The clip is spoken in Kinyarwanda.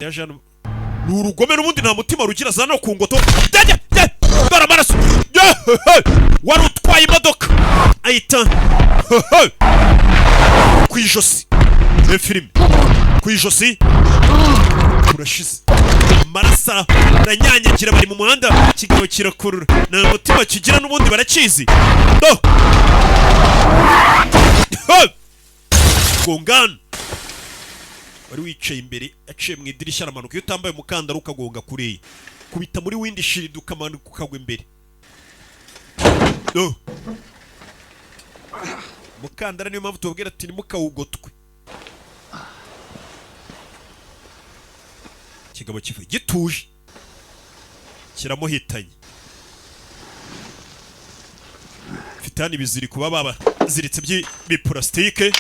yaje hano ni urugome n'ubundi nta mutima rugira zana ku ngoto dore amaraso wari utwaye imodoka ayita ku ijosi filime ku ijosi urashize amaraso aranyanyagira bari mu muhanda kigabo kirakurura nta mutima kigira n'ubundi barakizi gongana wari wicaye imbere aciye mu idirishya aramanuka iyo utambaye umukandara ukagonga kuriya kubita muri windshield ukamanuka ukagwa imbere umukandara niyo mpamvu tubabwira ati ntimukawugotwe kigabo kivuye gituje kiramuhitanye mfite hano ibiziriko baba baziritse by'ibipurasitike